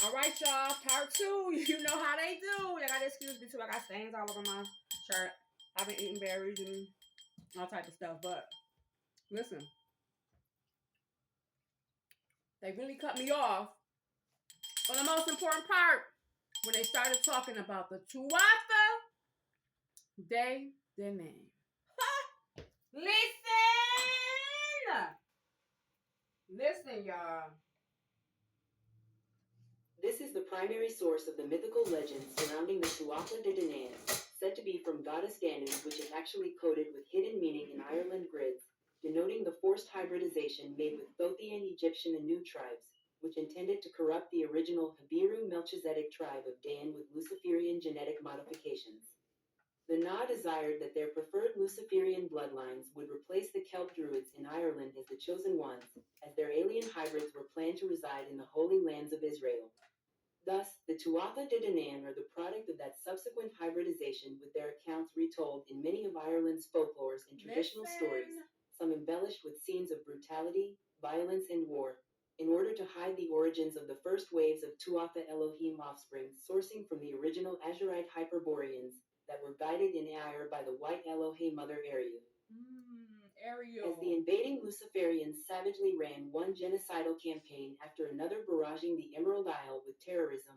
All right, y'all. Part 2. You know how they do. Y'all gotta excuse me too. I got stains all over my shirt. I've been eating berries and all type of stuff. But listen, they really cut me off on the most important part when they started talking about the Tuatha De Danann. Listen! Listen, y'all. This is the primary source of the mythical legends surrounding the Tuatha De Danann, said to be from goddess Danu, which is actually coded with hidden meaning in Ireland grids, denoting the forced hybridization made with Thothian, Egyptian, and Nude tribes, which intended to corrupt the original Habiru Melchizedek tribe of Dan with Luciferian genetic modifications. The Na desired that their preferred Luciferian bloodlines would replace the Celt Druids in Ireland as the chosen ones, as their alien hybrids were planned to reside in the Holy Lands of Israel. Thus, the Tuatha De Danann are the product of that subsequent hybridization, with their accounts retold in many of Ireland's folklores and traditional stories, some embellished with scenes of brutality, violence, and war, in order to hide the origins of the first waves of Tuatha Elohim offspring sourcing from the original Azurite Hyperboreans that were guided in EIRE by the white Elohim mother Ariel. As the invading Luciferians savagely ran one genocidal campaign after another, barraging the Emerald Isle with terrorism,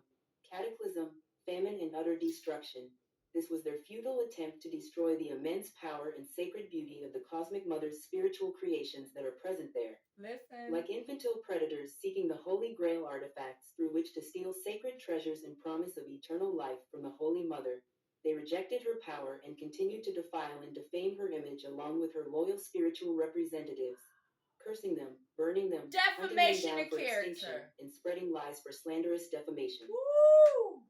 cataclysm, famine, and utter destruction, this was their futile attempt to destroy the immense power and sacred beauty of the Cosmic Mother's spiritual creations that are present there. Listen. Like infantile predators seeking the Holy Grail artifacts through which to steal sacred treasures and promise of eternal life from the Holy Mother, they rejected her power and continued to defile and defame her image along with her loyal spiritual representatives, cursing them, burning them, Defamation hunting them down of for character. extinction, and spreading lies for slanderous defamation. Woo!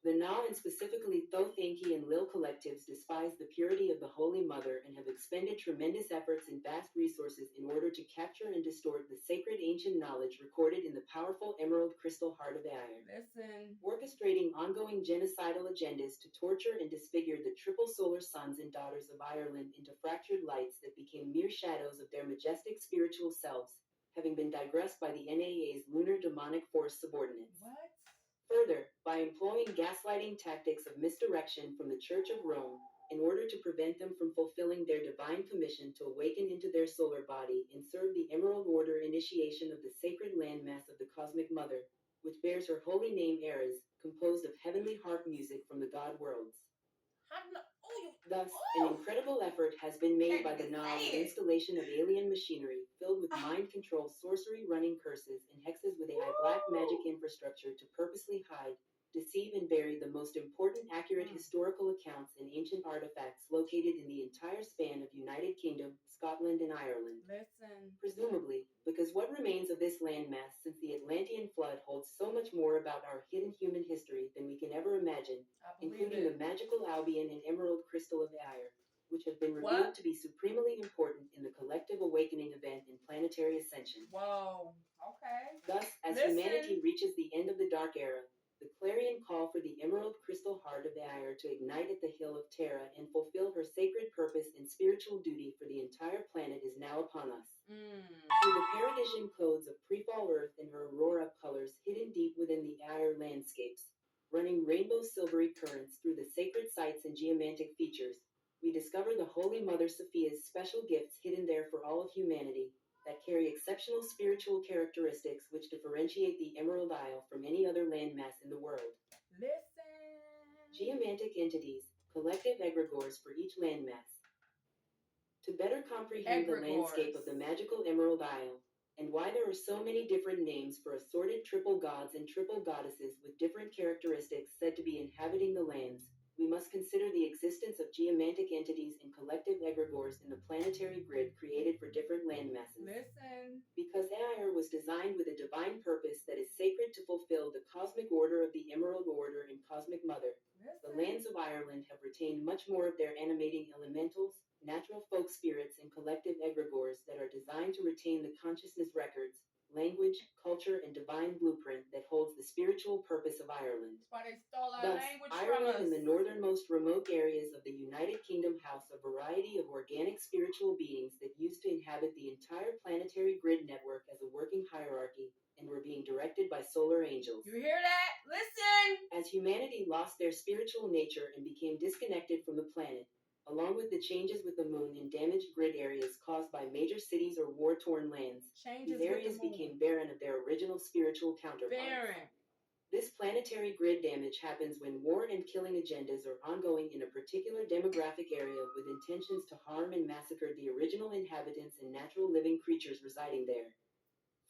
The Na, and specifically Thothanki and Lil collectives, despise the purity of the Holy Mother and have expended tremendous efforts and vast resources in order to capture and distort the sacred ancient knowledge recorded in the powerful emerald crystal heart of EIRE. Listen. Orchestrating ongoing genocidal agendas to torture and disfigure the triple solar sons and daughters of Ireland into fractured lights that became mere shadows of their majestic spiritual selves, having been digressed by the NAA's lunar demonic force subordinates. What? Further, by employing gaslighting tactics of misdirection from the Church of Rome, in order to prevent them from fulfilling their divine commission to awaken into their solar body and serve the Emerald Order initiation of the sacred landmass of the Cosmic Mother, which bears her holy name Eris, composed of heavenly harp music from the god worlds. Thus, an incredible effort has been made by the Na with installation of alien machinery filled with mind-control sorcery, running curses, and hexes with AI black magic infrastructure to purposely hide, deceive, and bury the most important accurate historical accounts and ancient artifacts located in the entire span of United Kingdom, Scotland, and Ireland. Listen. Presumably, because what remains of this landmass since the Atlantean flood holds so much more about our hidden human history than we can ever imagine, including the magical Albion and Emerald Crystal of EIRE, which have been revealed to be supremely important in the collective awakening event and planetary ascension. Whoa. Okay. Thus, as humanity reaches the end of the Dark Era, the clarion call for the Emerald Crystal Heart of EIRE to ignite at the Hill of Terra and fulfill her sacred purpose and spiritual duty for the entire planet is now upon us. Through the Paradisian codes of pre-fall Earth and her aurora colors hidden deep within the EIRE landscapes, running rainbow silvery currents through the sacred sites and geomantic features, we discover the Holy Mother Sophia's special gifts hidden there for all of humanity, that carry exceptional spiritual characteristics which differentiate the Emerald Isle from any other landmass in the world. Listen. Geomantic entities, collective egregores for each landmass. To better comprehend the landscape of the magical Emerald Isle, and why there are so many different names for assorted triple gods and triple goddesses with different characteristics said to be inhabiting the lands, we must consider the existence of geomantic entities and collective egregores in the planetary grid created for different landmasses. Listen. Because EIRE was designed with a divine purpose that is sacred to fulfill the cosmic order of the Emerald Order and Cosmic Mother, the lands of Ireland have retained much more of their animating elementals, natural folk spirits, and collective egregores that are designed to retain the consciousness records, language, culture, and divine blueprint that holds the spiritual purpose of Ireland. That's why they stole our Thus, language from Ireland us. and the northernmost remote areas of the United Kingdom house a variety of organic spiritual beings that used to inhabit the entire planetary grid network as a working hierarchy and were being directed by solar angels. You hear that? Listen! As humanity lost their spiritual nature and became disconnected from the planet, along with the changes with the moon and damaged grid areas caused by major cities or war-torn lands, Changes these with areas the moon. became barren of their original spiritual counterparts. Barren. This planetary grid damage happens when war and killing agendas are ongoing in a particular demographic area with intentions to harm and massacre the original inhabitants and natural living creatures residing there.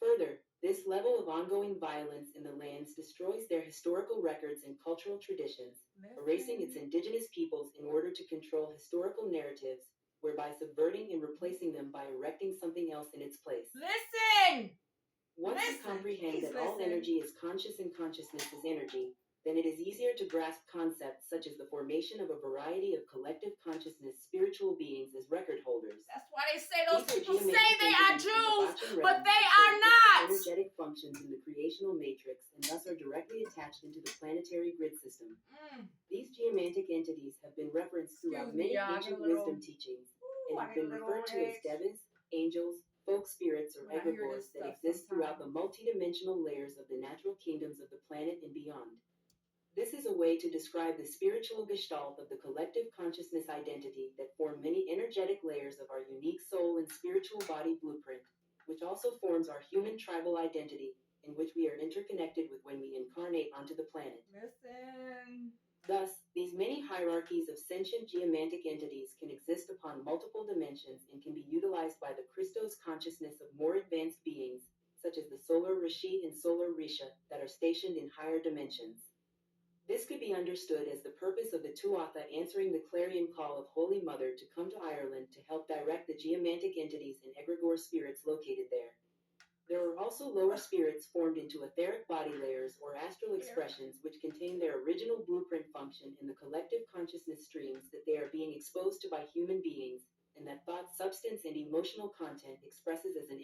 Further, this level of ongoing violence in the lands destroys their historical records and cultural traditions, erasing its indigenous peoples in order to control historical narratives, whereby subverting and replacing them by erecting something else in its place. Listen! Once you comprehend that all energy is conscious and consciousness is energy, then it is easier to grasp concepts such as the formation of a variety of collective consciousness spiritual beings as record holders. That's why they say those These people say geometric they are entities in the Jews, Bachan but realm they that are serve not. energetic functions in the creational matrix and thus are directly attached into the planetary grid system. These geomantic entities have been referenced throughout many ancient wisdom teachings and have been referred to as devas, angels, folk spirits, or egregores that exist throughout the multidimensional layers of the natural kingdoms of the planet and beyond. This is a way to describe the spiritual gestalt of the collective consciousness identity that form many energetic layers of our unique soul and spiritual body blueprint, which also forms our human tribal identity, in which we are interconnected with when we incarnate onto the planet. Listen. Thus, these many hierarchies of sentient geomantic entities can exist upon multiple dimensions and can be utilized by the Christos consciousness of more advanced beings, such as the Solar Rishi and Solar Risha, that are stationed in higher dimensions. This could be understood as the purpose of the Tuatha answering the clarion call of Holy Mother to come to Ireland to help direct the geomantic entities and egregore spirits located there. There are also lower spirits formed into etheric body layers or astral expressions which contain their original blueprint function in the collective consciousness streams that they are being exposed to by human beings, and that thought, substance, and emotional content expresses as an